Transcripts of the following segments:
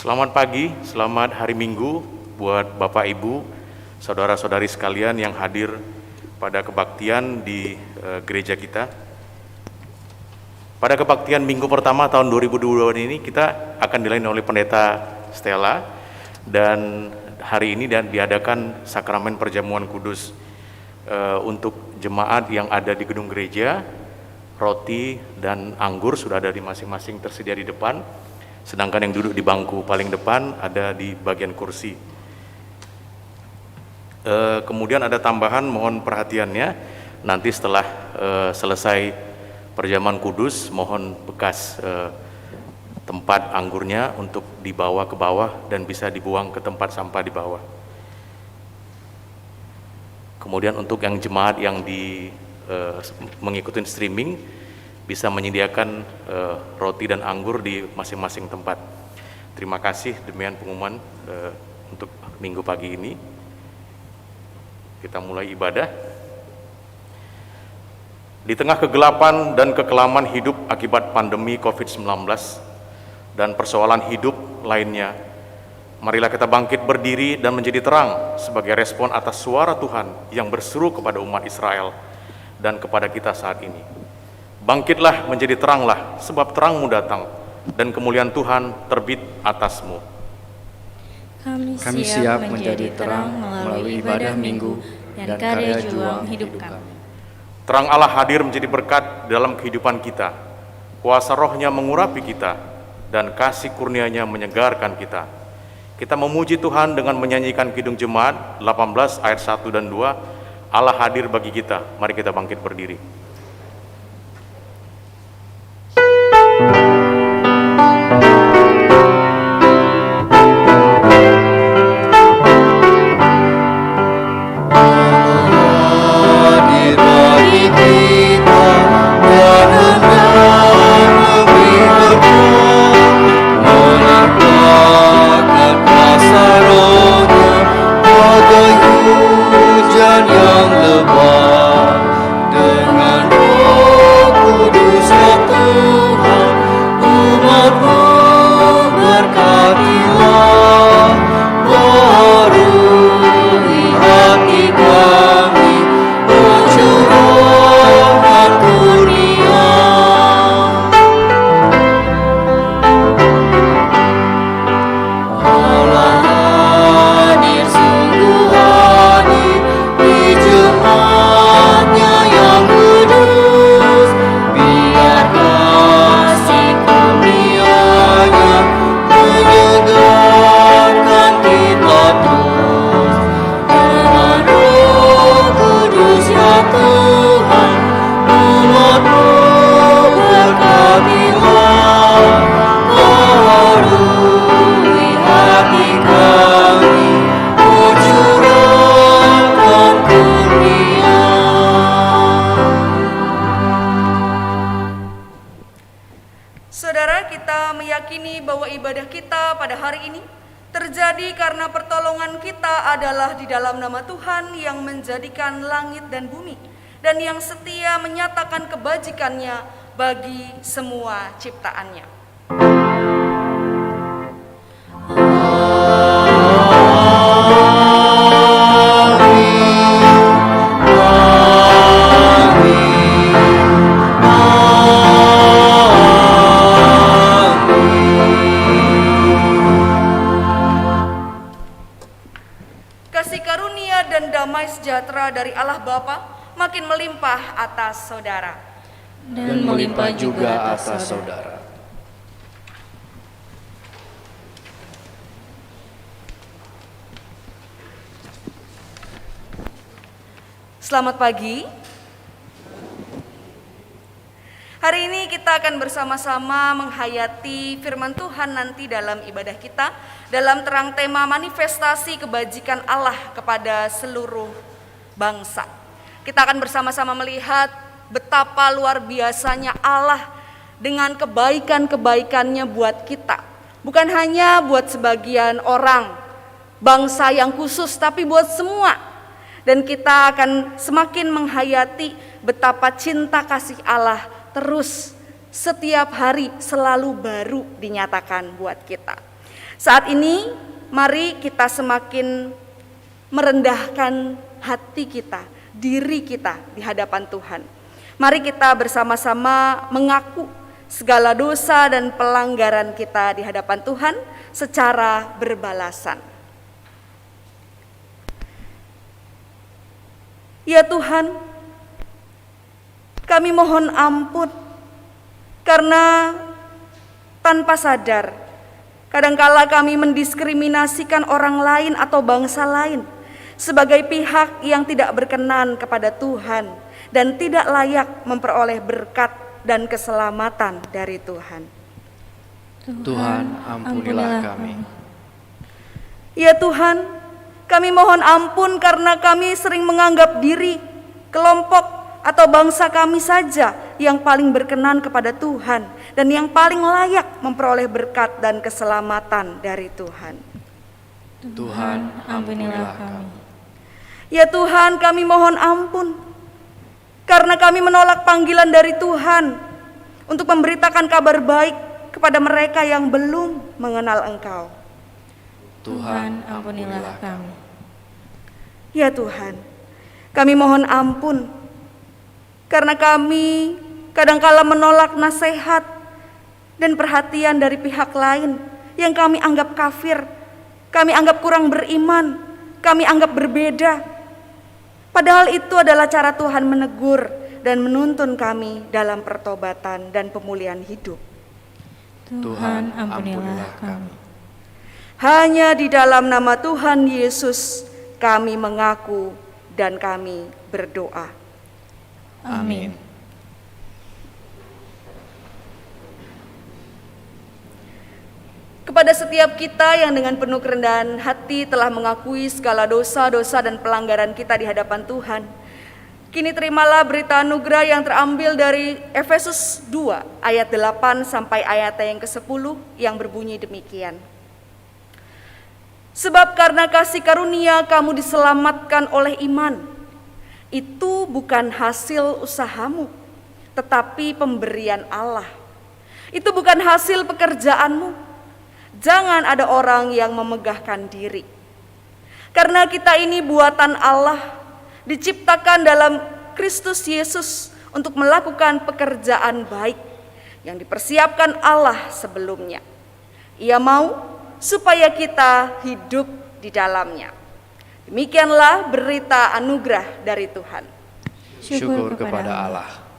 Selamat pagi, selamat hari Minggu buat Bapak Ibu, saudara-saudari sekalian yang hadir pada kebaktian di gereja kita. Pada kebaktian minggu pertama tahun 2022 ini kita akan dilayani oleh Pendeta Stella, dan hari ini diadakan sakramen perjamuan kudus untuk jemaat yang ada di gedung gereja. Roti dan anggur sudah ada di masing-masing tersedia di depan, sedangkan yang duduk di bangku paling depan ada di bagian kursi. Kemudian ada tambahan, mohon perhatiannya, nanti setelah selesai perjamuan kudus, mohon bekas tempat anggurnya untuk dibawa ke bawah dan bisa dibuang ke tempat sampah di bawah. Kemudian untuk yang jemaat yang mengikuti streaming bisa menyediakan roti dan anggur di masing-masing tempat. Terima kasih, demikian pengumuman untuk minggu pagi ini. Kita mulai ibadah. Di tengah kegelapan dan kekelaman hidup akibat pandemi COVID-19 dan persoalan hidup lainnya, marilah kita bangkit berdiri dan menjadi terang sebagai respon atas suara Tuhan yang berseru kepada umat Israel dan kepada kita saat ini. Bangkitlah menjadi teranglah, sebab terangmu datang dan kemuliaan Tuhan terbit atasmu. Kami siap menjadi terang melalui ibadah minggu dan karya juang hidup kami. Terang Allah hadir menjadi berkat dalam kehidupan kita. Kuasa Roh-Nya mengurapi kita dan kasih kurnia-Nya menyegarkan kita. Kita memuji Tuhan dengan menyanyikan Kidung Jemaat 18 ayat 1 dan 2. Allah hadir bagi kita. Mari kita bangkit berdiri. Menjadikan langit dan bumi, dan yang setia menyatakan kebajikannya bagi semua ciptaannya. Dari Allah Bapa makin melimpah atas saudara dan melimpah juga atas saudara. Selamat pagi. Hari ini kita akan bersama-sama menghayati firman Tuhan nanti dalam ibadah kita dalam terang tema manifestasi kebajikan Allah kepada seluruh bangsa. Kita akan bersama-sama melihat betapa luar biasanya Allah dengan kebaikan-kebaikannya buat kita. Bukan hanya buat sebagian orang, bangsa yang khusus, tapi buat semua. Dan kita akan semakin menghayati betapa cinta kasih Allah terus setiap hari selalu baru dinyatakan buat kita. Saat ini mari kita semakin merendahkan hati kita, diri kita di hadapan Tuhan. Mari kita bersama-sama mengaku segala dosa dan pelanggaran kita di hadapan Tuhan secara berbalasan. Ya Tuhan, kami mohon ampun karena tanpa sadar kadangkala kami mendiskriminasikan orang lain atau bangsa lain sebagai pihak yang tidak berkenan kepada Tuhan dan tidak layak memperoleh berkat dan keselamatan dari Tuhan. Tuhan, ampunilah kami. Ya Tuhan, kami mohon ampun karena kami sering menganggap diri, kelompok, atau bangsa kami saja yang paling berkenan kepada Tuhan dan yang paling layak memperoleh berkat dan keselamatan dari Tuhan. Tuhan, ampunilah kami. Ya Tuhan, kami mohon ampun karena kami menolak panggilan dari Tuhan untuk memberitakan kabar baik kepada mereka yang belum mengenal Engkau. Tuhan, ampunilah kami. Ya Tuhan, kami mohon ampun karena kami kadangkala menolak nasihat dan perhatian dari pihak lain yang kami anggap kafir, kami anggap kurang beriman, kami anggap berbeda. Padahal itu adalah cara Tuhan menegur dan menuntun kami dalam pertobatan dan pemulihan hidup. Tuhan, ampunilah kami. Hanya di dalam nama Tuhan Yesus kami mengaku dan kami berdoa. Amin. Kepada setiap kita yang dengan penuh kerendahan hati telah mengakui segala dosa-dosa dan pelanggaran kita di hadapan Tuhan, kini terimalah berita anugerah yang terambil dari Efesus 2 ayat 8 sampai ayat yang ke-10 yang berbunyi demikian. Sebab karena kasih karunia kamu diselamatkan oleh iman. Itu bukan hasil usahamu, tetapi pemberian Allah. Itu bukan hasil pekerjaanmu. Jangan ada orang yang memegahkan diri. Karena kita ini buatan Allah, diciptakan dalam Kristus Yesus untuk melakukan pekerjaan baik yang dipersiapkan Allah sebelumnya. Ia mau supaya kita hidup di dalamnya. Demikianlah berita anugerah dari Tuhan. Syukur kepada Allah.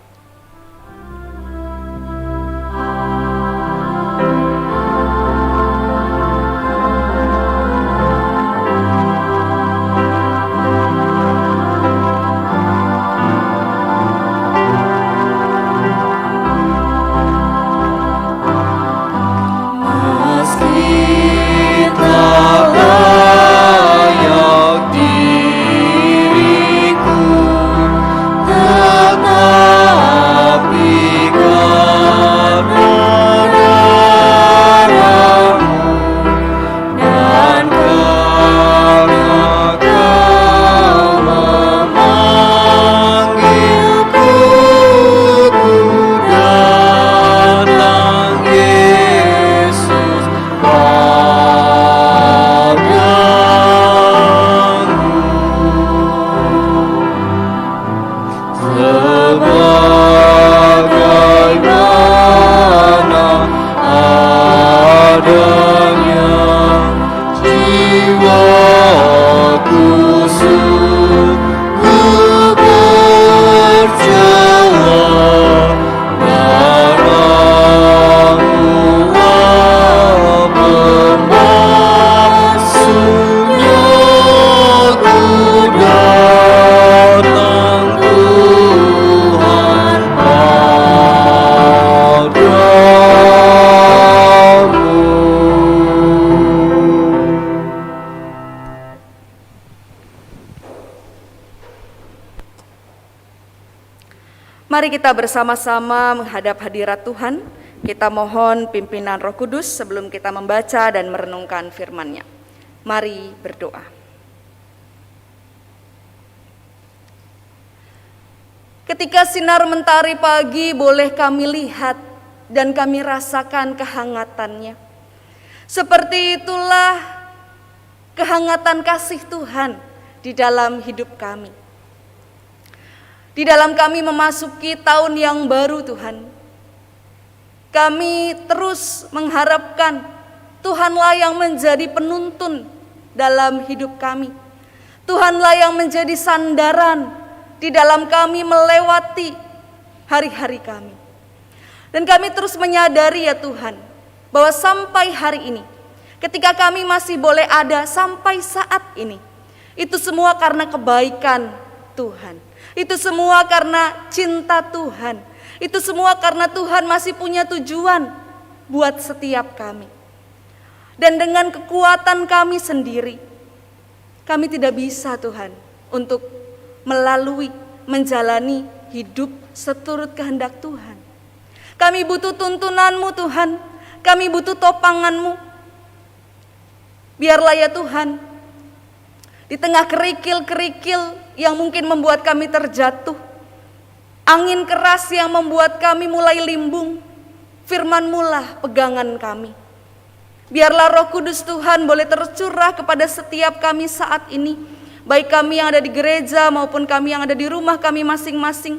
Mari kita bersama-sama menghadap hadirat Tuhan. Kita mohon pimpinan Roh Kudus sebelum kita membaca dan merenungkan firman-Nya. Mari berdoa. Ketika sinar mentari pagi boleh kami lihat dan kami rasakan kehangatannya. Seperti itulah kehangatan kasih Tuhan di dalam hidup kami. Di dalam kami memasuki tahun yang baru Tuhan, kami terus mengharapkan Tuhanlah yang menjadi penuntun dalam hidup kami. Tuhanlah yang menjadi sandaran di dalam kami melewati hari-hari kami. Dan kami terus menyadari ya Tuhan, bahwa sampai hari ini, ketika kami masih boleh ada sampai saat ini, itu semua karena kebaikan Tuhan. Itu semua karena cinta Tuhan. Itu semua karena Tuhan masih punya tujuan buat setiap kami. Dan dengan kekuatan kami sendiri, kami tidak bisa Tuhan untuk menjalani hidup seturut kehendak Tuhan. Kami butuh tuntunan-Mu Tuhan, kami butuh topangan-Mu. Biarlah ya Tuhan, di tengah kerikil-kerikil yang mungkin membuat kami terjatuh, angin keras yang membuat kami mulai limbung, firman-Mu lah pegangan kami. Biarlah Roh Kudus Tuhan boleh tercurah kepada setiap kami saat ini, baik kami yang ada di gereja maupun kami yang ada di rumah kami masing-masing.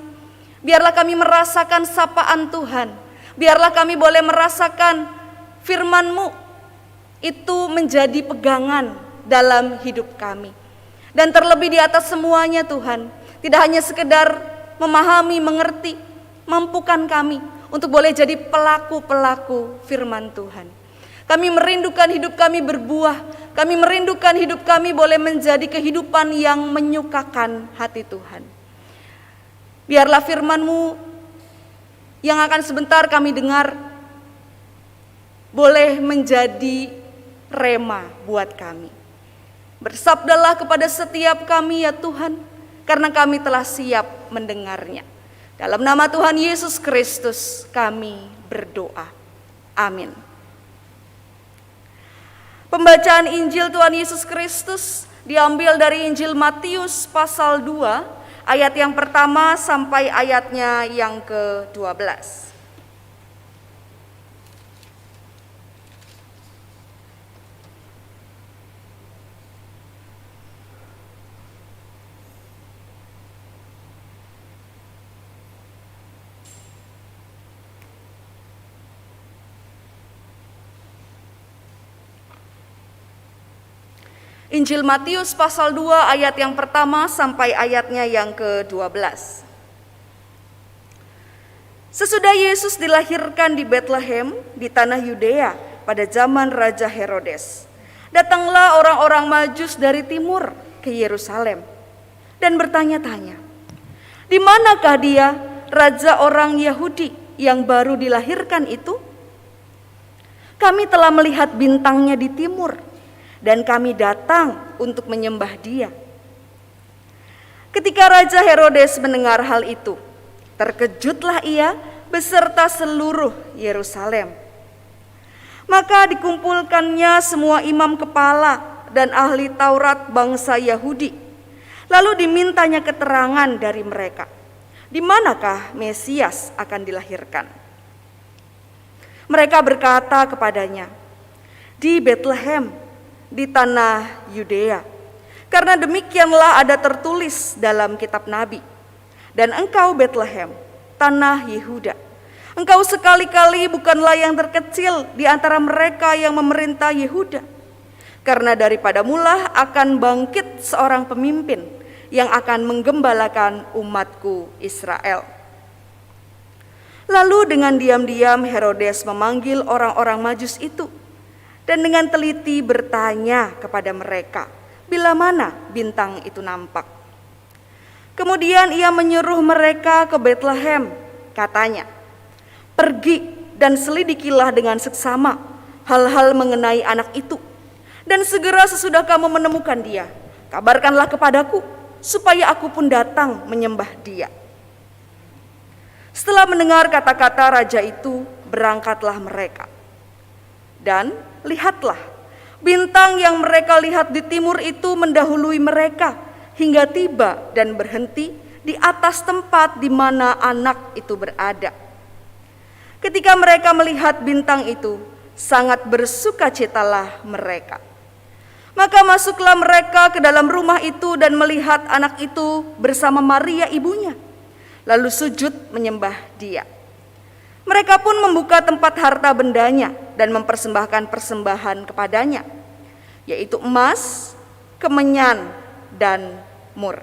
Biarlah kami merasakan sapaan Tuhan, biarlah kami boleh merasakan firman-Mu itu menjadi pegangan dalam hidup kami. Dan terlebih di atas semuanya Tuhan, tidak hanya sekedar memahami, mengerti, mampukan kami untuk boleh jadi pelaku-pelaku firman Tuhan. Kami merindukan hidup kami berbuah, kami merindukan hidup kami boleh menjadi kehidupan yang menyukakan hati Tuhan. Biarlah firman-Mu yang akan sebentar kami dengar boleh menjadi rema buat kami. Bersabdalah kepada setiap kami ya Tuhan, karena kami telah siap mendengarnya. Dalam nama Tuhan Yesus Kristus kami berdoa. Amin. Pembacaan Injil Tuhan Yesus Kristus diambil dari Injil Matius pasal 2, ayat yang pertama sampai ayatnya yang ke-12. Injil Matius pasal 2 ayat yang pertama sampai ayatnya yang ke-12. Sesudah Yesus dilahirkan di Betlehem di tanah Yudea pada zaman Raja Herodes, datanglah orang-orang Majus dari timur ke Yerusalem dan bertanya-tanya, "Di manakah dia, raja orang Yahudi yang baru dilahirkan itu? Kami telah melihat bintangnya di timur, dan kami datang untuk menyembah dia." Ketika Raja Herodes mendengar hal itu, terkejutlah ia beserta seluruh Yerusalem. Maka dikumpulkannya semua imam kepala dan ahli Taurat bangsa Yahudi. Lalu dimintanya keterangan dari mereka, di manakah Mesias akan dilahirkan. Mereka berkata kepadanya, "Di Betlehem, di tanah Yudea, karena demikianlah ada tertulis dalam kitab Nabi. Dan engkau Betlehem, tanah Yehuda, engkau sekali-kali bukanlah yang terkecil di antara mereka yang memerintah Yehuda, karena daripada mula akan bangkit seorang pemimpin yang akan menggembalakan umatku Israel." Lalu dengan diam-diam Herodes memanggil orang-orang Majus itu dan dengan teliti bertanya kepada mereka, bila mana bintang itu nampak. Kemudian ia menyuruh mereka ke Betlehem, katanya, "Pergi dan selidikilah dengan seksama hal-hal mengenai anak itu, dan segera sesudah kamu menemukan dia, kabarkanlah kepadaku, supaya aku pun datang menyembah dia." Setelah mendengar kata-kata raja itu, berangkatlah mereka. Dan lihatlah, bintang yang mereka lihat di timur itu mendahului mereka hingga tiba dan berhenti di atas tempat di mana anak itu berada. Ketika mereka melihat bintang itu, sangat bersukacitalah mereka. Maka masuklah mereka ke dalam rumah itu dan melihat anak itu bersama Maria ibunya, lalu sujud menyembah dia. Mereka pun membuka tempat harta bendanya dan mempersembahkan persembahan kepadanya, yaitu emas, kemenyan, dan mur.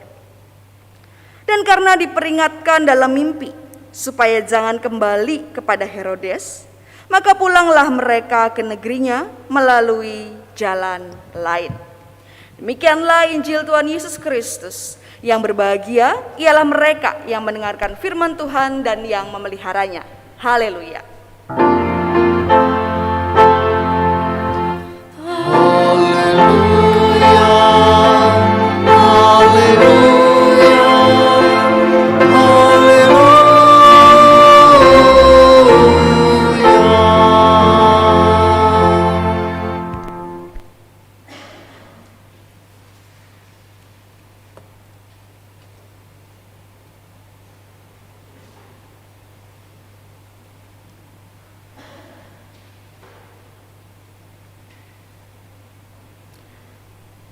Dan karena diperingatkan dalam mimpi supaya jangan kembali kepada Herodes, maka pulanglah mereka ke negerinya melalui jalan lain. Demikianlah Injil Tuhan Yesus Kristus. Yang berbahagia ialah mereka yang mendengarkan firman Tuhan dan yang memeliharanya. Haleluya.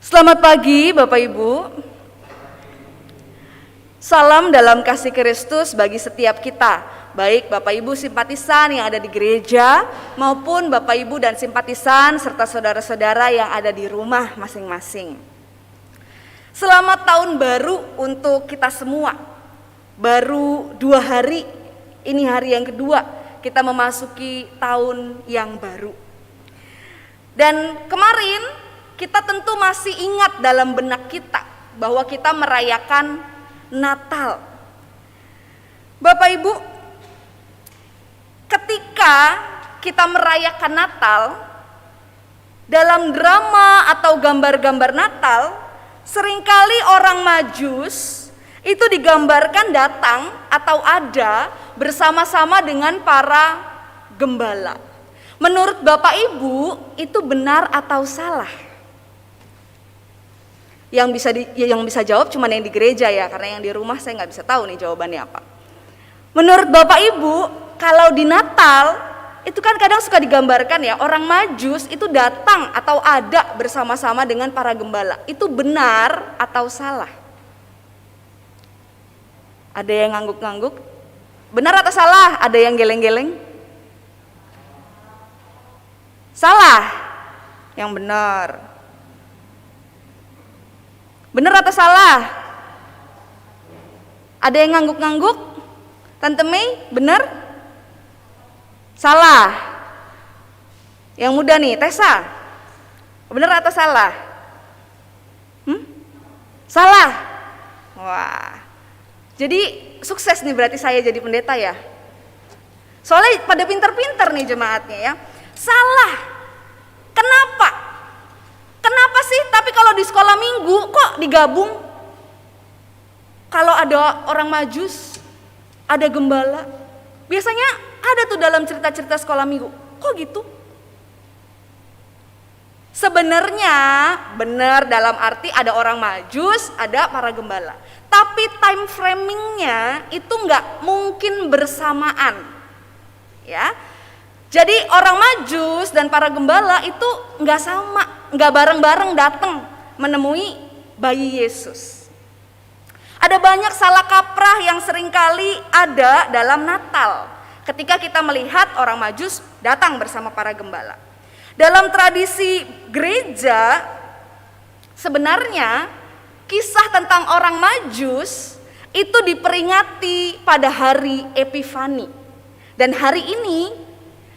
Selamat pagi Bapak Ibu. Salam dalam kasih Kristus bagi setiap kita, baik Bapak Ibu simpatisan yang ada di gereja maupun Bapak Ibu dan simpatisan serta saudara-saudara yang ada di rumah masing-masing. Selamat tahun baru untuk kita semua. Baru 2 hari, ini hari yang kedua kita memasuki tahun yang baru. Dan kemarin kita tentu masih ingat dalam benak kita bahwa kita merayakan Natal. Bapak Ibu, ketika kita merayakan Natal, dalam drama atau gambar-gambar Natal, seringkali orang Majus itu digambarkan datang atau ada bersama-sama dengan para gembala. Menurut Bapak Ibu, itu benar atau salah? Yang bisa jawab cuma yang di gereja ya, karena yang di rumah saya nggak bisa tahu nih jawabannya apa. Menurut Bapak Ibu, kalau di Natal itu kan kadang suka digambarkan ya, orang Majus itu datang atau ada bersama-sama dengan para gembala. Itu benar atau salah? Ada yang ngangguk-ngangguk? Benar atau salah? Ada yang geleng-geleng? Salah. Yang benar. Benar atau salah? Ada yang ngangguk-ngangguk? Tante Mei, benar? Salah. Yang muda nih, Tessa, benar atau salah? Salah. Wah, jadi sukses nih berarti saya jadi pendeta ya. Soalnya pada pinter-pinter nih jemaatnya ya. Salah. Kenapa? Kenapa sih? Tapi kalau di sekolah minggu kok digabung? Kalau ada orang Majus, ada gembala, biasanya ada tuh dalam cerita-cerita sekolah minggu. Kok gitu? Sebenarnya benar dalam arti ada orang Majus, ada para gembala. Tapi time framingnya itu nggak mungkin bersamaan, ya. Jadi orang Majus dan para gembala itu nggak sama, nggak bareng-bareng datang menemui bayi Yesus. Ada banyak salah kaprah yang seringkali ada dalam Natal ketika kita melihat orang Majus datang bersama para gembala. Dalam tradisi gereja, sebenarnya kisah tentang orang Majus itu diperingati pada hari Epifani. Dan hari ini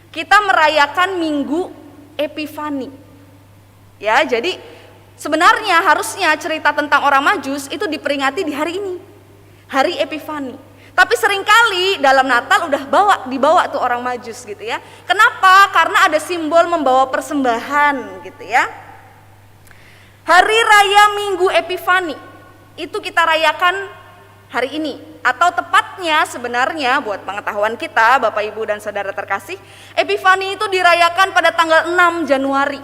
kita merayakan Minggu Epifani. Ya, jadi sebenarnya harusnya cerita tentang orang Majus itu diperingati di hari ini, hari Epifani. Tapi seringkali dalam Natal udah dibawa tuh orang Majus gitu ya. Kenapa? Karena ada simbol membawa persembahan gitu ya. Hari Raya Minggu Epifani itu kita rayakan hari ini, atau tepatnya sebenarnya buat pengetahuan kita Bapak Ibu dan Saudara terkasih, Epifani itu dirayakan pada tanggal 6 Januari.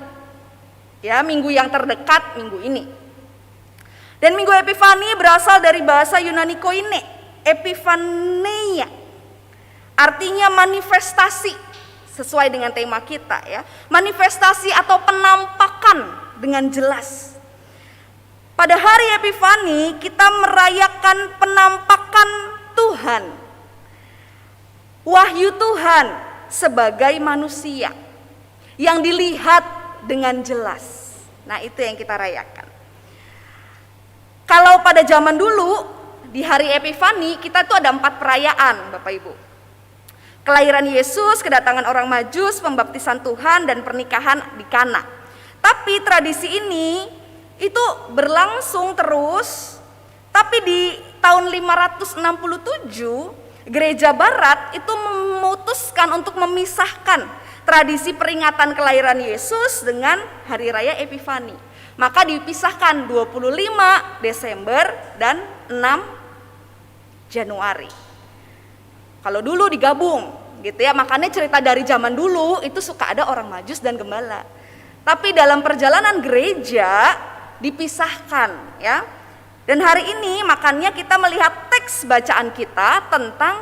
Ya, minggu yang terdekat minggu ini. Dan Minggu Epifani berasal dari bahasa Yunani koine, epifaneia. Artinya manifestasi, sesuai dengan tema kita ya. Manifestasi atau penampakan dengan jelas. Pada hari Epifani kita merayakan penampakan Tuhan. Wahyu Tuhan sebagai manusia yang dilihat dengan jelas. Nah, itu yang kita rayakan. Kalau pada zaman dulu di hari Epifani kita tuh ada 4 perayaan, Bapak Ibu. Kelahiran Yesus, kedatangan orang Majus, pembaptisan Tuhan, dan pernikahan di Kana. Tapi tradisi ini itu berlangsung terus, tapi di tahun 567 Gereja Barat itu memutuskan untuk memisahkan tradisi peringatan kelahiran Yesus dengan Hari Raya Epifani. Maka dipisahkan 25 Desember dan 6 Januari. Kalau dulu digabung gitu ya, makanya cerita dari zaman dulu itu suka ada orang Majus dan gembala. Tapi dalam perjalanan gereja dipisahkan ya. Dan hari ini makanya kita melihat teks bacaan kita tentang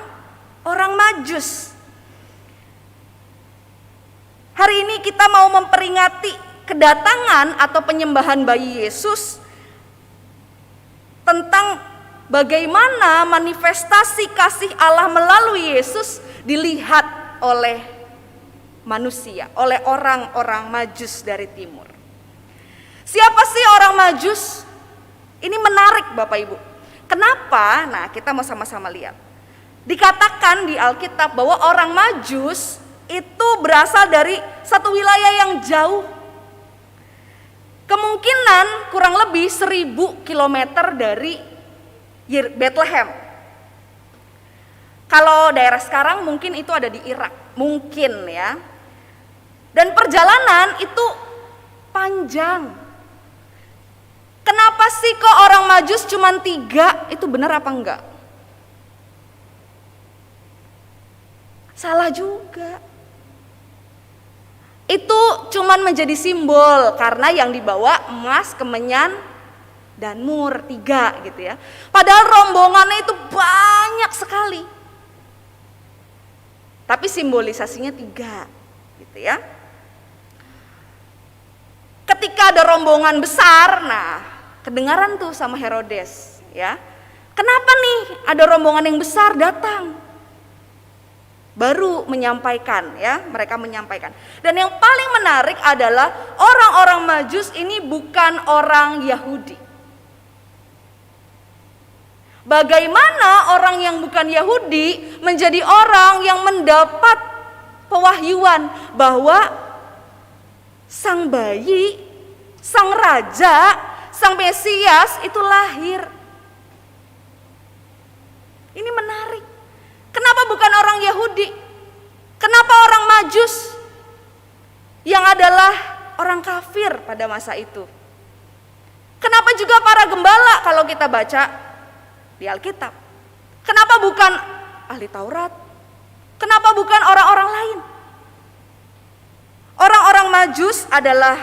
orang Majus. Hari ini kita mau memperingati kedatangan atau penyembahan bayi Yesus, tentang bagaimana manifestasi kasih Allah melalui Yesus dilihat oleh manusia, oleh orang-orang Majus dari timur. Siapa sih orang Majus? Ini menarik Bapak Ibu. Kenapa? Nah, kita mau sama-sama lihat. Dikatakan di Alkitab bahwa orang Majus itu berasal dari satu wilayah yang jauh. Kemungkinan kurang lebih 1000 kilometer dari Bethlehem. Kalau daerah sekarang mungkin itu ada di Irak, mungkin ya. Dan perjalanan itu panjang. Kenapa sih kok orang Majus cuma 3? Itu benar apa enggak? Salah juga. Itu cuman menjadi simbol karena yang dibawa emas, kemenyan, dan mur 3 gitu ya. Padahal rombongannya itu banyak sekali. Tapi simbolisasinya 3 gitu ya. Ketika ada rombongan besar, nah kedengaran tuh sama Herodes ya. Kenapa nih ada rombongan yang besar datang? Baru menyampaikan ya, mereka menyampaikan. Dan yang paling menarik adalah orang-orang Majus ini bukan orang Yahudi. Bagaimana orang yang bukan Yahudi menjadi orang yang mendapat pewahyuan bahwa sang bayi, sang raja, sang Mesias itu lahir. Ini menarik. Kenapa bukan orang Yahudi? Kenapa orang Majus yang adalah orang kafir pada masa itu? Kenapa juga para gembala kalau kita baca di Alkitab? Kenapa bukan ahli Taurat? Kenapa bukan orang-orang lain? Orang-orang Majus adalah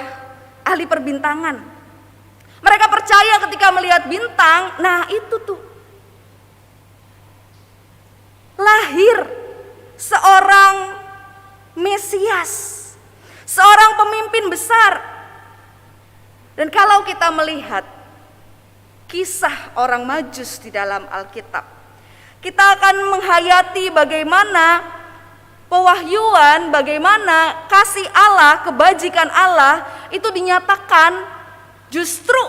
ahli perbintangan. Mereka percaya ketika melihat bintang, nah itu tuh lahir seorang Mesias, seorang pemimpin besar. Dan kalau kita melihat kisah orang Majus di dalam Alkitab, kita akan menghayati bagaimana pewahyuan, bagaimana kasih Allah, kebajikan Allah itu dinyatakan justru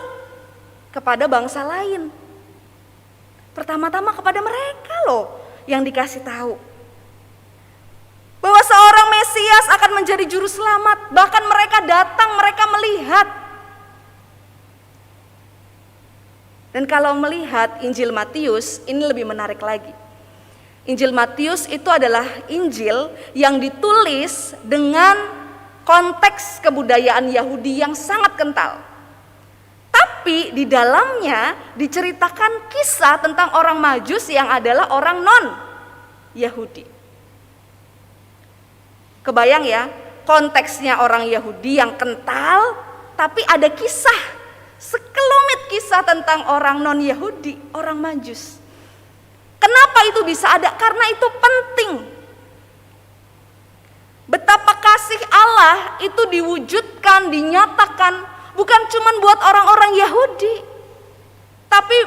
kepada bangsa lain. Pertama-tama kepada mereka loh yang dikasih tahu bahwa seorang Mesias akan menjadi juru selamat. Bahkan mereka datang, mereka melihat. Dan kalau melihat Injil Matius, ini lebih menarik lagi. Injil Matius itu adalah Injil yang ditulis dengan konteks kebudayaan Yahudi yang sangat kental. Tapi di dalamnya diceritakan kisah tentang orang Majus yang adalah orang non-Yahudi. Kebayang ya, konteksnya orang Yahudi yang kental, tapi ada kisah, sekelumit kisah tentang orang non-Yahudi, orang Majus. Kenapa itu bisa ada? Karena itu penting. Betapa kasih Allah itu diwujudkan, dinyatakan bukan cuma buat orang-orang Yahudi, tapi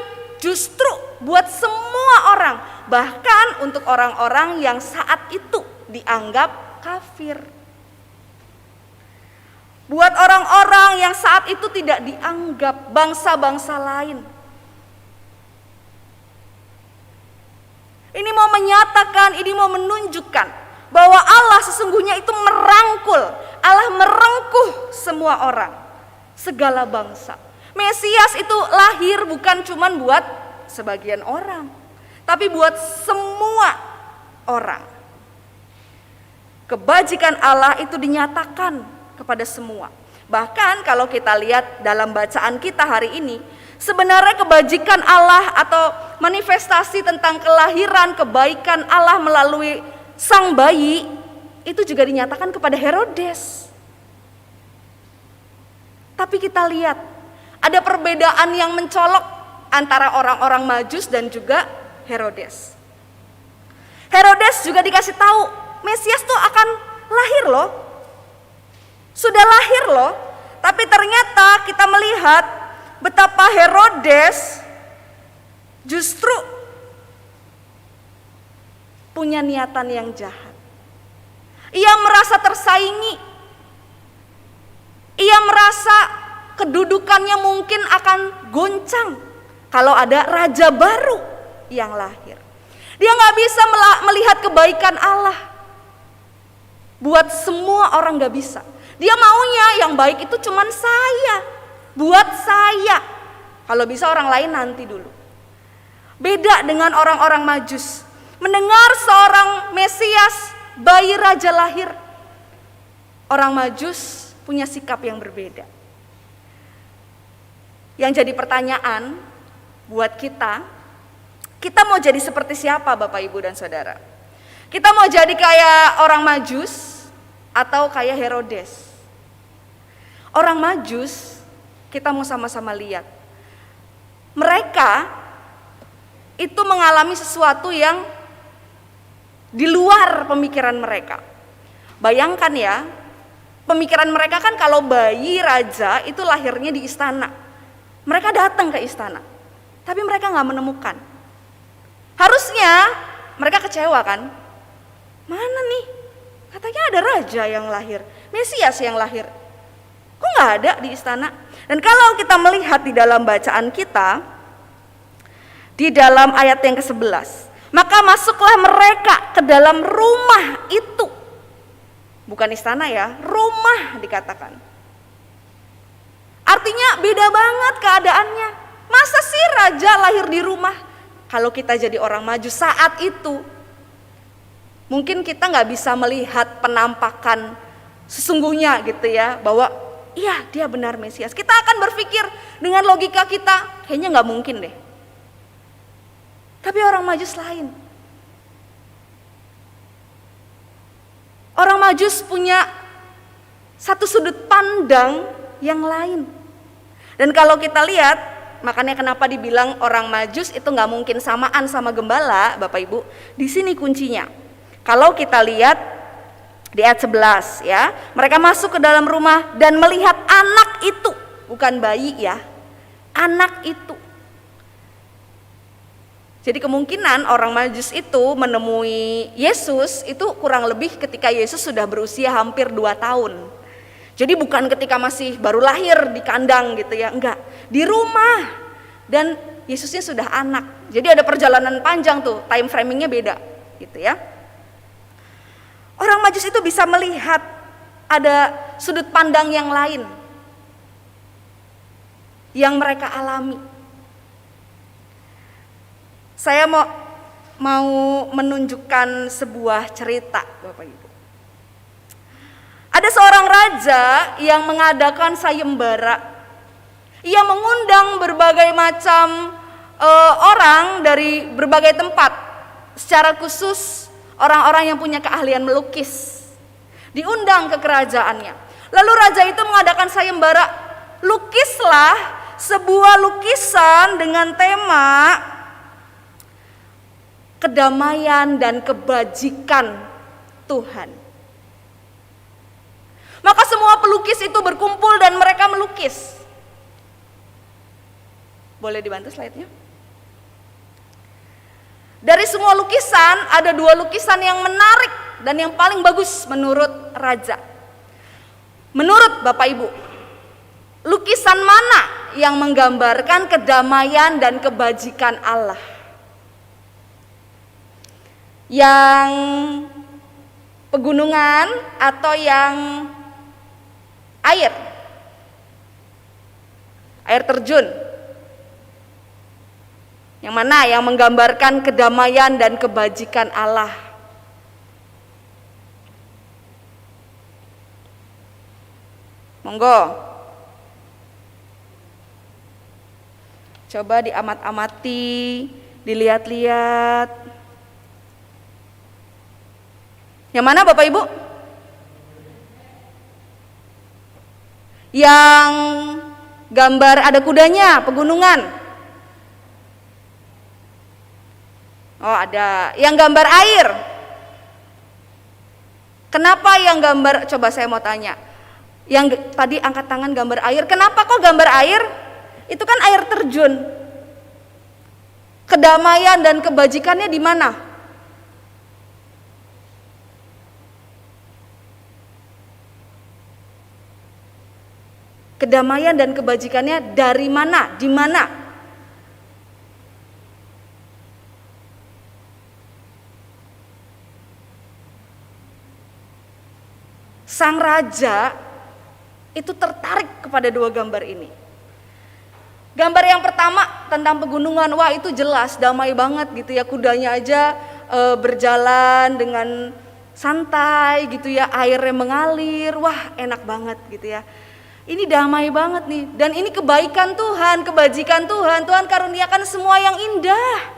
justru buat semua orang, bahkan untuk orang-orang yang saat itu dianggap kafir. Buat orang-orang yang saat itu tidak dianggap bangsa-bangsa lain. Ini mau menyatakan, ini mau menunjukkan bahwa Allah sesungguhnya itu merangkul, Allah merengkuh semua orang, segala bangsa. Mesias itu lahir bukan cuma buat sebagian orang, tapi buat semua orang. Kebajikan Allah itu dinyatakan kepada semua. Bahkan kalau kita lihat dalam bacaan kita hari ini, sebenarnya kebajikan Allah atau manifestasi tentang kelahiran kebaikan Allah melalui sang bayi itu juga dinyatakan kepada Herodes. Tapi kita lihat ada perbedaan yang mencolok antara orang-orang Majus dan juga Herodes. Herodes juga dikasih tahu Mesias tuh akan lahir loh. Sudah lahir loh. Tapi ternyata kita melihat betapa Herodes justru punya niatan yang jahat. Ia merasa tersaingi. Ia merasa kedudukannya mungkin akan goncang kalau ada raja baru yang lahir. Dia gak bisa melihat kebaikan Allah. Buat semua orang gak bisa. Dia maunya yang baik itu cuman saya, buat saya. Kalau bisa orang lain nanti dulu. Beda dengan orang-orang Majus. Mendengar seorang Mesias, bayi raja lahir, orang Majus punya sikap yang berbeda. Yang jadi pertanyaan buat kita mau jadi seperti siapa Bapak Ibu dan Saudara? Kita mau jadi kayak orang Majus atau kayak Herodes? Orang Majus, kita mau sama-sama lihat. Mereka itu mengalami sesuatu yang di luar pemikiran mereka. Bayangkan ya, pemikiran mereka kan kalau bayi raja itu lahirnya di istana. Mereka datang ke istana, tapi mereka gak menemukan. Harusnya mereka kecewa kan? Mana nih? Katanya ada raja yang lahir, Mesias yang lahir. Kok gak ada di istana? Dan kalau kita melihat di dalam bacaan kita, di dalam ayat yang ke-11, maka masuklah mereka ke dalam rumah itu. Bukan istana ya, rumah dikatakan. Artinya beda banget keadaannya. Masa sih raja lahir di rumah? Kalau kita jadi orang Majus saat itu, mungkin kita gak bisa melihat penampakan sesungguhnya gitu ya, bahwa iya dia benar Mesias. Kita akan berpikir dengan logika kita, kayaknya gak mungkin deh. Tapi orang Majus lain. Orang Majus punya satu sudut pandang yang lain. Dan kalau kita lihat, makanya kenapa dibilang orang Majus itu gak mungkin samaan sama gembala, Bapak Ibu. Di sini kuncinya. Kalau kita lihat di ayat 11 ya, mereka masuk ke dalam rumah dan melihat anak itu, bukan bayi ya, anak itu. Jadi kemungkinan orang Majus itu menemui Yesus itu kurang lebih ketika Yesus sudah berusia hampir 2 tahun. Jadi bukan ketika masih baru lahir di kandang gitu ya, enggak, di rumah. Dan Yesusnya sudah anak. Jadi ada perjalanan panjang tuh, time framingnya beda gitu ya. Orang Majus itu bisa melihat ada sudut pandang yang lain yang mereka alami. Saya mau menunjukkan sebuah cerita, Bapak Ibu. Ada seorang raja yang mengadakan sayembara. Ia mengundang berbagai macam orang dari berbagai tempat, secara khusus orang-orang yang punya keahlian melukis diundang ke kerajaannya. Lalu raja itu mengadakan sayembara, lukislah sebuah lukisan dengan tema kedamaian dan kebajikan Tuhan. Maka semua pelukis itu berkumpul dan mereka melukis. Boleh dibantu slide-nya? Dari semua lukisan, ada 2 lukisan yang menarik dan yang paling bagus menurut raja. Menurut Bapak Ibu, lukisan mana yang menggambarkan kedamaian dan kebajikan Allah? Yang pegunungan atau yang air? Air terjun. Yang mana yang menggambarkan kedamaian dan kebajikan Allah? Monggo. Coba diamat-amati, dilihat-lihat. Yang mana Bapak Ibu? Yang gambar ada kudanya, pegunungan. Oh ada, yang gambar air. Kenapa yang gambar, coba saya mau tanya. Yang tadi angkat tangan gambar air, kenapa kok gambar air? Itu kan air terjun. Kedamaian dan kebajikannya di mana? Kedamaian dan kebajikannya dari mana? Di mana? Sang raja itu tertarik kepada 2 gambar ini. Gambar yang pertama tentang pegunungan, wah itu jelas damai banget gitu ya, kudanya aja berjalan dengan santai gitu ya, airnya mengalir, wah enak banget gitu ya. Ini damai banget nih, dan ini kebaikan Tuhan, kebajikan Tuhan, Tuhan karuniakan semua yang indah.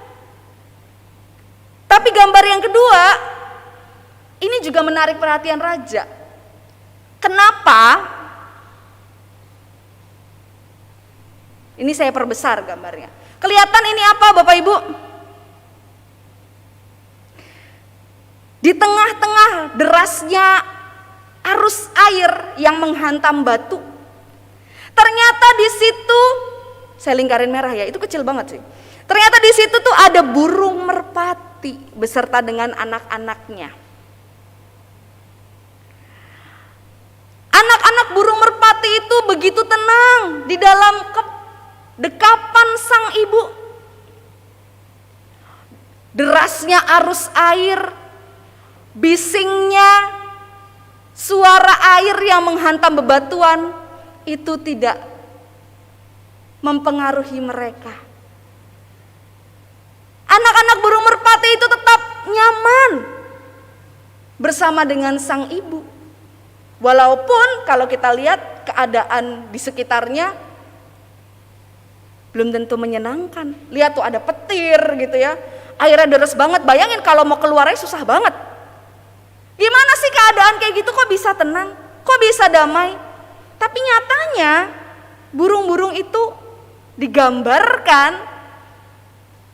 Tapi gambar yang kedua, ini juga menarik perhatian raja. Kenapa? Ini saya perbesar gambarnya. Kelihatan ini apa Bapak Ibu? Di tengah-tengah derasnya arus air yang menghantam batu. Ternyata di situ, saya lingkarin merah ya, itu kecil banget sih. Ternyata di situ tuh ada burung merpati beserta dengan anak-anaknya. Anak-anak burung merpati itu begitu tenang di dalam dekapan sang ibu. Derasnya arus air, bisingnya suara air yang menghantam bebatuan itu tidak mempengaruhi mereka. Anak-anak burung merpati itu tetap nyaman bersama dengan sang ibu. Walaupun kalau kita lihat keadaan di sekitarnya belum tentu menyenangkan. Lihat tuh ada petir gitu ya, airnya deras banget, bayangin kalau mau keluarnya susah banget. Gimana sih keadaan kayak gitu, kok bisa tenang, kok bisa damai? Tapi nyatanya burung-burung itu digambarkan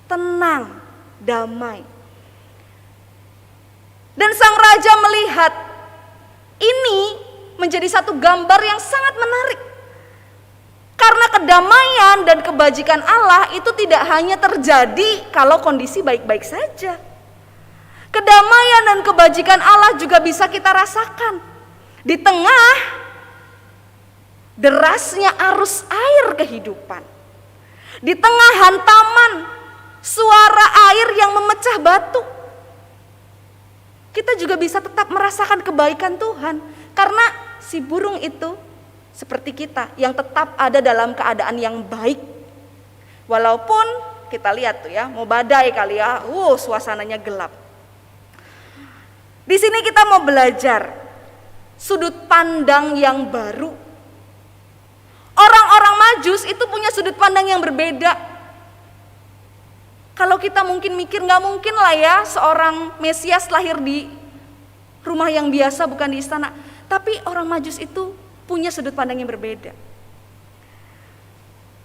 tenang, damai. Dan sang raja melihat ini menjadi satu gambar yang sangat menarik. Karena kedamaian dan kebajikan Allah itu tidak hanya terjadi kalau kondisi baik-baik saja. Kedamaian dan kebajikan Allah juga bisa kita rasakan di tengah derasnya arus air kehidupan. Di tengah hantaman suara air yang memecah batu. Kita juga bisa tetap merasakan kebaikan Tuhan. Karena si burung itu seperti kita yang tetap ada dalam keadaan yang baik. Walaupun kita lihat tuh ya, mau badai kali ya, suasananya gelap. Di sini kita mau belajar sudut pandang yang baru. Orang-orang Majus itu punya sudut pandang yang berbeda. Kalau kita mungkin mikir gak mungkin lah ya seorang Mesias lahir di rumah yang biasa, bukan di istana. Tapi orang Majus itu punya sudut pandang yang berbeda.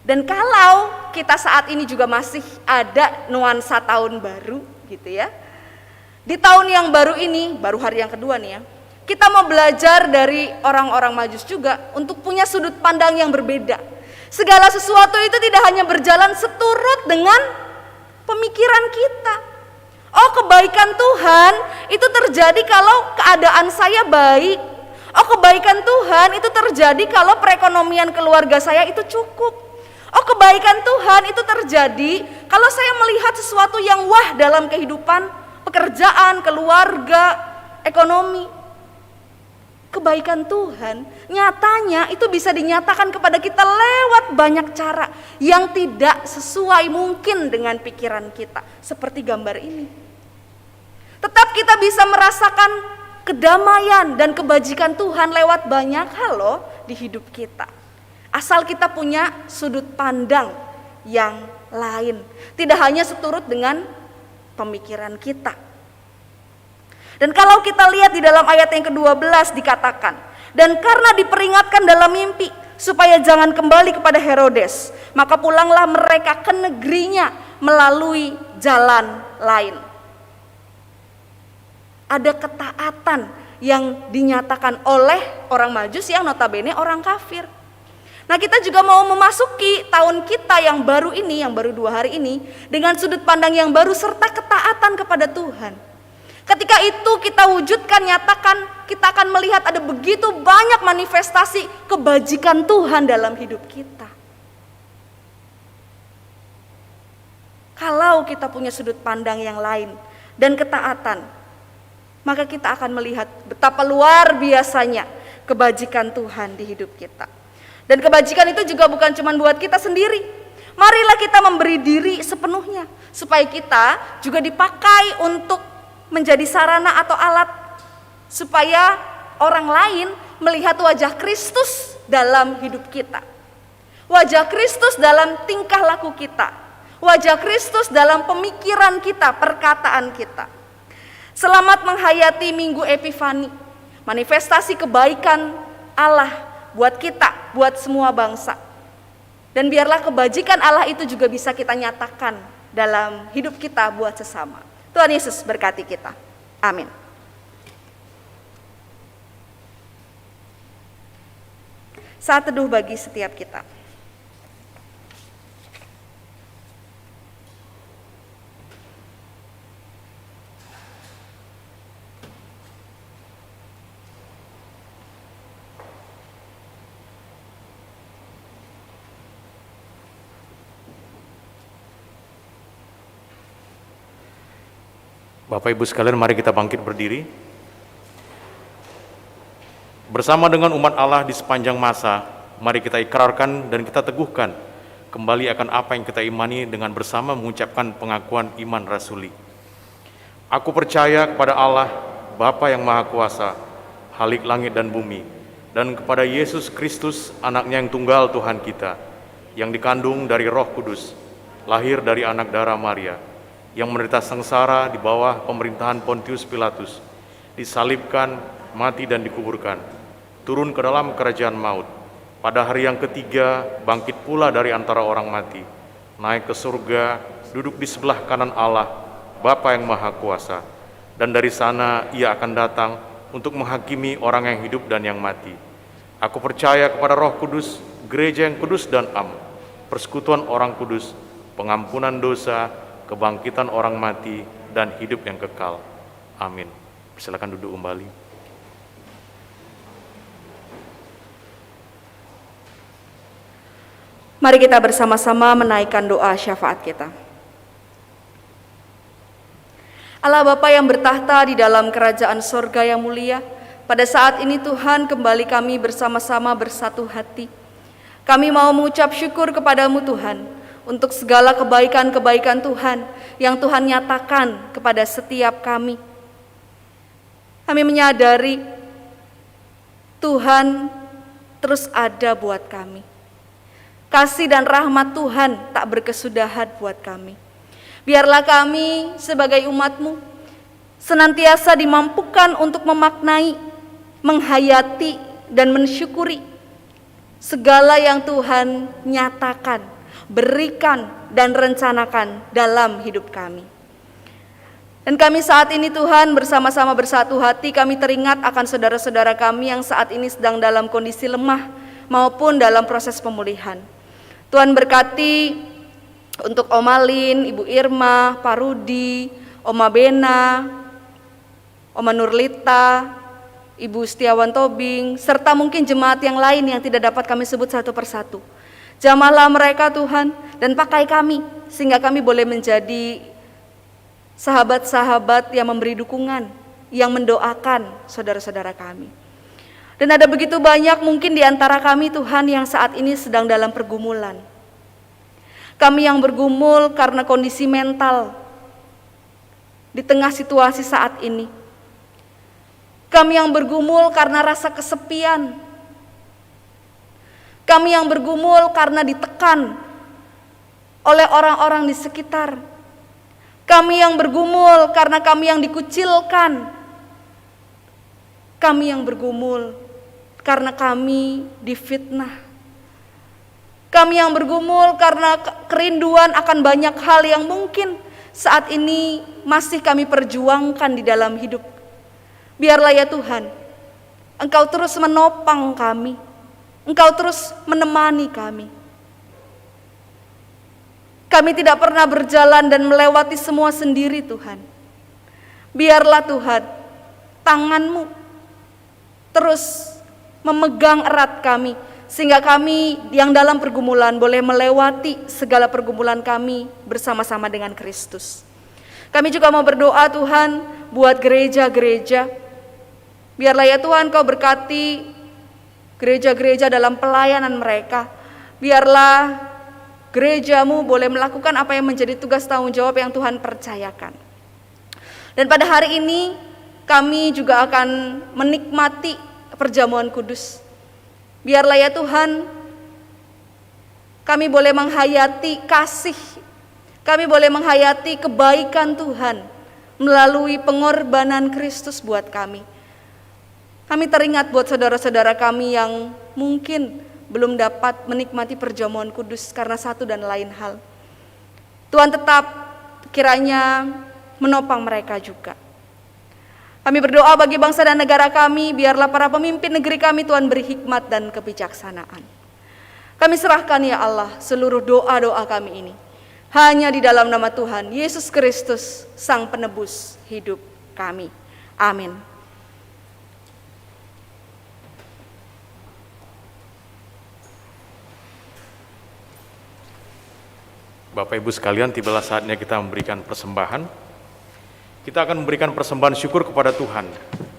Dan kalau kita saat ini juga masih ada nuansa tahun baru gitu ya. Di tahun yang baru ini, baru hari yang kedua nih ya, Kita mau belajar dari orang-orang Majus juga untuk punya sudut pandang yang berbeda. Segala sesuatu itu tidak hanya berjalan seturut dengan pemikiran kita. Oh, kebaikan Tuhan itu terjadi kalau keadaan saya baik. Oh, kebaikan Tuhan itu terjadi kalau perekonomian keluarga saya itu cukup. Oh, kebaikan Tuhan itu terjadi kalau saya melihat sesuatu yang wah dalam kehidupan, pekerjaan, keluarga, ekonomi. Kebaikan Tuhan nyatanya itu bisa dinyatakan kepada kita lewat banyak cara yang tidak sesuai mungkin dengan pikiran kita, seperti gambar ini. Tetap kita bisa merasakan kedamaian dan kebajikan Tuhan lewat banyak hal loh di hidup kita. Asal kita punya sudut pandang yang lain, tidak hanya seturut dengan pemikiran kita. Dan kalau kita lihat di dalam ayat yang ke-12 dikatakan, dan karena diperingatkan dalam mimpi supaya jangan kembali kepada Herodes, maka pulanglah mereka ke negerinya melalui jalan lain. Ada ketaatan yang dinyatakan oleh orang Majus yang notabene orang kafir. Nah, kita juga mau memasuki tahun kita yang baru ini, yang baru 2 hari ini, dengan sudut pandang yang baru serta ketaatan kepada Tuhan. Ketika itu kita wujudkan, nyatakan, kita akan melihat ada begitu banyak manifestasi kebajikan Tuhan dalam hidup kita. Kalau kita punya sudut pandang yang lain dan ketaatan, maka kita akan melihat betapa luar biasanya kebajikan Tuhan di hidup kita. Dan kebajikan itu juga bukan cuma buat kita sendiri. Marilah kita memberi diri sepenuhnya, supaya kita juga dipakai untuk menjadi sarana atau alat supaya orang lain melihat wajah Kristus dalam hidup kita. Wajah Kristus dalam tingkah laku kita. Wajah Kristus dalam pemikiran kita, perkataan kita. Selamat menghayati Minggu Epifani, manifestasi kebaikan Allah buat kita, buat semua bangsa. Dan biarlah kebajikan Allah itu juga bisa kita nyatakan dalam hidup kita buat sesama. Tuhan Yesus berkati kita. Amin. Saat teduh bagi setiap kita. Bapak Ibu sekalian, mari kita bangkit berdiri. Bersama dengan umat Allah di sepanjang masa, mari kita ikrarkan dan kita teguhkan kembali akan apa yang kita imani dengan bersama mengucapkan pengakuan iman rasuli. Aku percaya kepada Allah, Bapa yang Maha Kuasa, Khalik langit dan bumi, dan kepada Yesus Kristus, anaknya yang tunggal Tuhan kita, yang dikandung dari Roh Kudus, lahir dari anak darah Maria, yang menderita sengsara di bawah pemerintahan Pontius Pilatus, disalibkan, mati dan dikuburkan, turun ke dalam kerajaan maut, pada hari yang ketiga bangkit pula dari antara orang mati, naik ke surga, duduk di sebelah kanan Allah, Bapa yang Maha Kuasa, dan dari sana ia akan datang untuk menghakimi orang yang hidup dan yang mati. Aku percaya kepada Roh Kudus, gereja yang kudus dan am, persekutuan orang kudus, pengampunan dosa, kebangkitan orang mati, dan hidup yang kekal. Amin. Silakan duduk kembali. Mari kita bersama-sama menaikkan doa syafaat kita. Allah Bapa yang bertahta di dalam kerajaan sorga yang mulia, pada saat ini Tuhan kembali kami bersama-sama bersatu hati. Kami mau mengucap syukur kepadamu Tuhan, untuk segala kebaikan-kebaikan Tuhan yang Tuhan nyatakan kepada setiap kami. Kami menyadari Tuhan terus ada buat kami. Kasih dan rahmat Tuhan tak berkesudahan buat kami. Biarlah kami sebagai umat-Mu senantiasa dimampukan untuk memaknai, menghayati, dan mensyukuri segala yang Tuhan nyatakan, berikan, dan rencanakan dalam hidup kami. Dan kami saat ini Tuhan bersama-sama bersatu hati, kami teringat akan saudara-saudara kami yang saat ini sedang dalam kondisi lemah maupun dalam proses pemulihan. Tuhan berkati untuk Oma Lin, Ibu Irma, Pak Rudi, Oma Bena, Oma Nurlita, Ibu Setiawan Tobing, serta mungkin jemaat yang lain yang tidak dapat kami sebut satu persatu. Jamahlah mereka Tuhan dan pakai kami sehingga kami boleh menjadi sahabat-sahabat yang memberi dukungan, yang mendoakan saudara-saudara kami. Dan ada begitu banyak mungkin di antara kami Tuhan yang saat ini sedang dalam pergumulan. Kami yang bergumul karena kondisi mental di tengah situasi saat ini. Kami yang bergumul karena rasa kesepian. Kami yang bergumul karena ditekan oleh orang-orang di sekitar. Kami yang bergumul karena kami yang dikucilkan. Kami yang bergumul karena kami difitnah. Kami yang bergumul karena kerinduan akan banyak hal yang mungkin saat ini masih kami perjuangkan di dalam hidup. Biarlah ya Tuhan, Engkau terus menopang kami. Engkau terus menemani kami. Kami tidak pernah berjalan dan melewati semua sendiri Tuhan. Biarlah Tuhan, tangan-Mu terus memegang erat kami, sehingga kami yang dalam pergumulan boleh melewati segala pergumulan kami bersama-sama dengan Kristus. Kami juga mau berdoa Tuhan buat gereja-gereja. Biarlah ya Tuhan Kau berkati gereja-gereja dalam pelayanan mereka. Biarlah gereja-Mu boleh melakukan apa yang menjadi tugas tanggung jawab yang Tuhan percayakan. Dan pada hari ini kami juga akan menikmati perjamuan kudus. Biarlah ya Tuhan, kami boleh menghayati kasih, kami boleh menghayati kebaikan Tuhan melalui pengorbanan Kristus buat kami. Kami teringat buat saudara-saudara kami yang mungkin belum dapat menikmati perjamuan kudus karena satu dan lain hal. Tuhan tetap kiranya menopang mereka juga. Kami berdoa bagi bangsa dan negara kami, biarlah para pemimpin negeri kami Tuhan beri hikmat dan kebijaksanaan. Kami serahkan ya Allah seluruh doa-doa kami ini hanya di dalam nama Tuhan Yesus Kristus, Sang Penebus hidup kami. Amin. Bapak Ibu sekalian, tibalah saatnya kita memberikan persembahan. Kita akan memberikan persembahan syukur kepada Tuhan.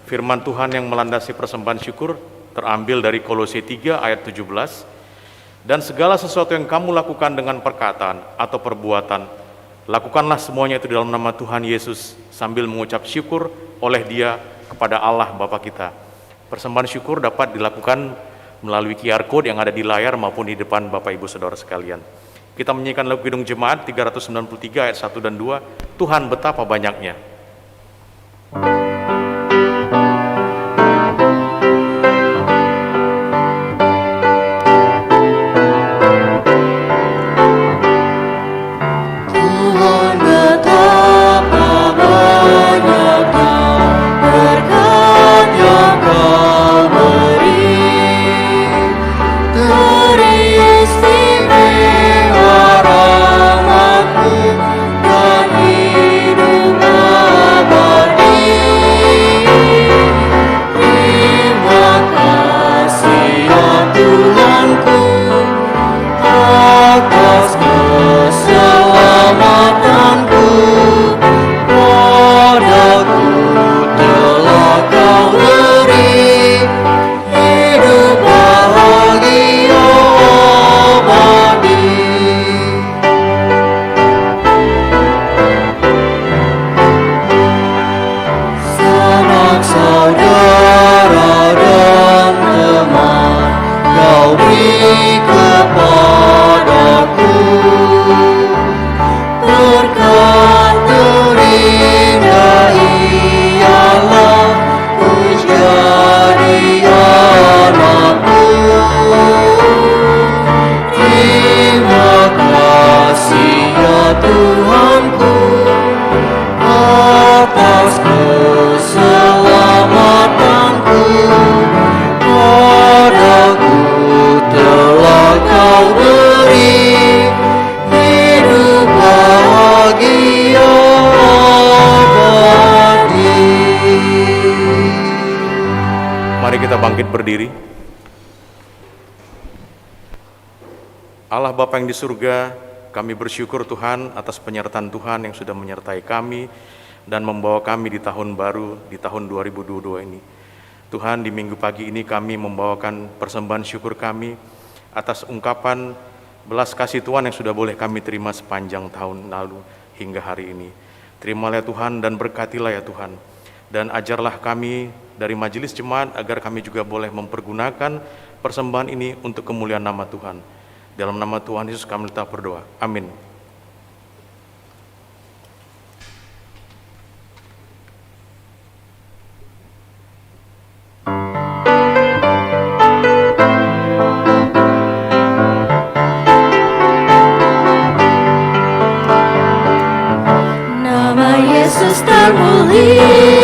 Firman Tuhan yang melandasi persembahan syukur terambil dari Kolose 3 ayat 17. Dan segala sesuatu yang kamu lakukan dengan perkataan atau perbuatan, lakukanlah semuanya itu dalam nama Tuhan Yesus sambil mengucap syukur oleh Dia kepada Allah Bapa kita. Persembahan syukur dapat dilakukan melalui QR Code yang ada di layar maupun di depan Bapak Ibu Saudara sekalian. Kita menyanyikan lagu Kidung Jemaat 393 ayat 1 dan 2, Tuhan betapa banyaknya. Dan hidup abadi. bangkit berdiri. Allah Bapa yang di surga, kami bersyukur Tuhan atas penyertaan Tuhan yang sudah menyertai kami dan membawa kami di tahun baru, di tahun 2022 ini. Tuhan, di minggu pagi ini kami membawakan persembahan syukur kami atas ungkapan belas kasih Tuhan yang sudah boleh kami terima sepanjang tahun lalu hingga hari ini. Terimalah ya Tuhan dan berkatilah ya Tuhan. Dan ajarlah kami dari majelis jemaat agar kami juga boleh mempergunakan persembahan ini untuk kemuliaan nama Tuhan. Dalam nama Tuhan Yesus kami tetap berdoa. Amin. Nama Yesus termulia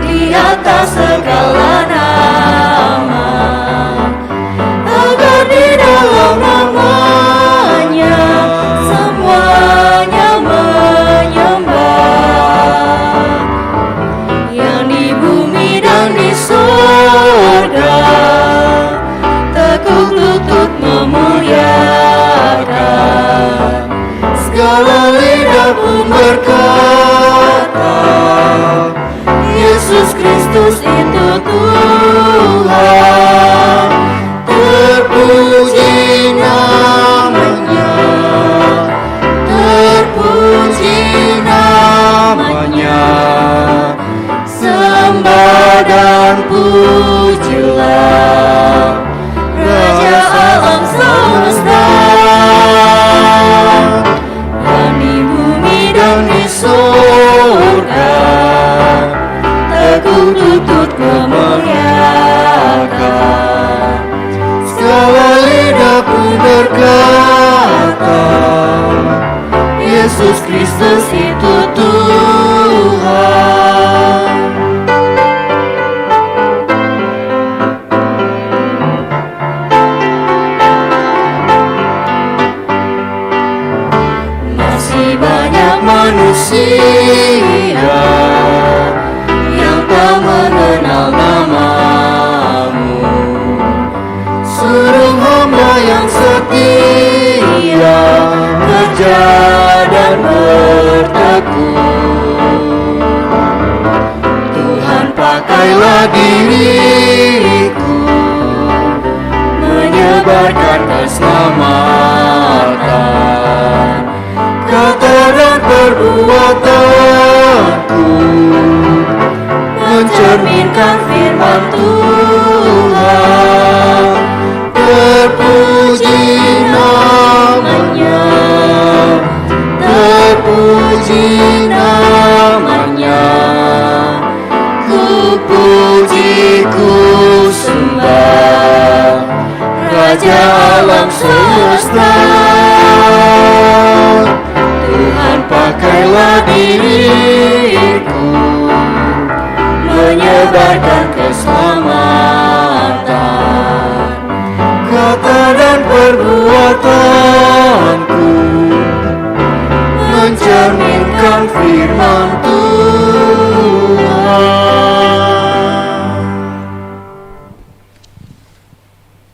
di atas segala nama, agar di dalam namanya semuanya menyembah. Yang di bumi dan di surga tekuk lutut memuliakan. Segala lidah pun berkata, Yesus Kristus itu Tuhan. Terpuji namanya, terpuji namanya. Sembah dan pujilah Raja alam semesta. Dan di surga tekuk lutut memuliakan. Segala lidah pun berkata, Yesus Kristus itu Tuhan. Manusia yang tak mengenal namamu, suruh hamba yang setia kerja dan bertekun. Tuhan, pakailah diriku menyebarkan keselamatan, kata dan perbuatanku mencerminkan firman Tuhan. Terpuji namanya, terpuji namanya. Ku puji, ku sembah Raja alam semesta. Tuhan, pakailah diriku menyebarkan keselamatan, kata dan perbuatanku mencerminkan firman Tuhan.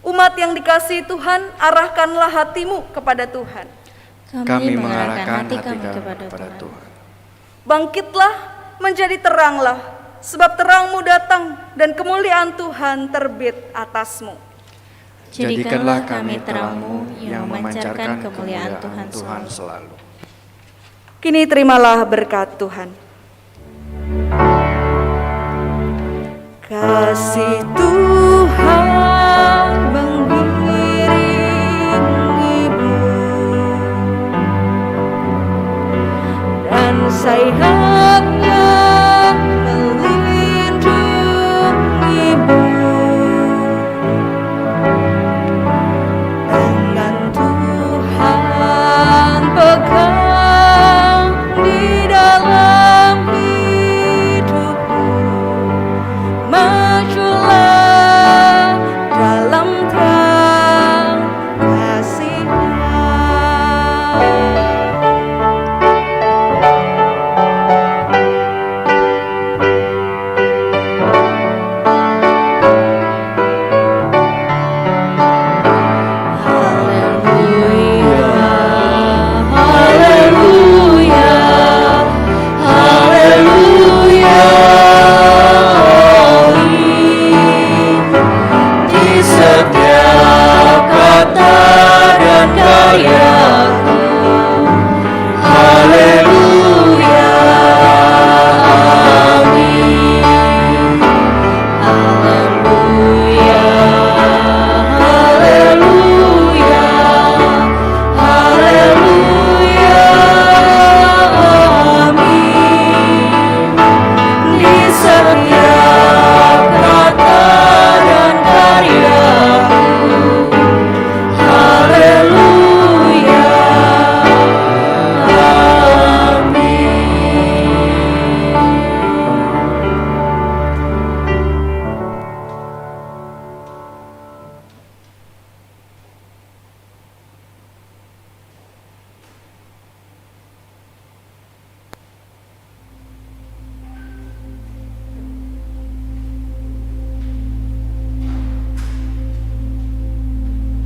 Umat yang dikasihi Tuhan, arahkanlah hatimu kepada Tuhan. Kami mengarahkan hati kami kepada Tuhan. Bangkitlah, menjadi teranglah, sebab terangmu datang dan kemuliaan Tuhan terbit atasmu. Jadikanlah kami terangmu yang memancarkan kemuliaan Tuhan selalu. Kini terimalah berkat Tuhan. Kasih Tuhan mengiringimu dan sayapnya melindungimu. Tangan Tuhan pegang di dalam hidupmu. Majulah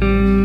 Amin.